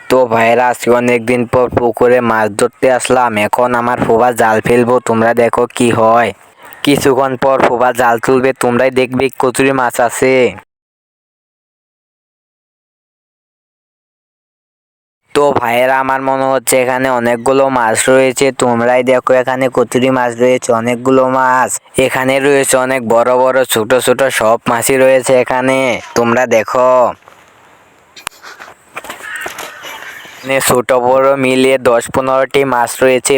তো ভাইয়েরা আজকে অনেকদিন পর পুকুরে মাছ ধরতে আসলাম। এখন আমার ফুফা জাল ফেলবো, তোমরা দেখো কি হয়। কিছুক্ষণ পর ফুফা জাল তুলবে, তোমরাই দেখবে কচুরি মাছ আছে। তো ভাইয়েরা আমার মনে হচ্ছে এখানে অনেকগুলো মাছ রয়েছে। তোমরাই দেখো এখানে কচুরি মাছ রয়েছে অনেকগুলো মাছ। এখানে রয়েছে অনেক বড় বড় ছোট ছোট সব মাছই রয়েছে এখানে, তোমরা দেখো। ছোট বড় মিলিয়ে 10-15টি মাছ রয়েছে।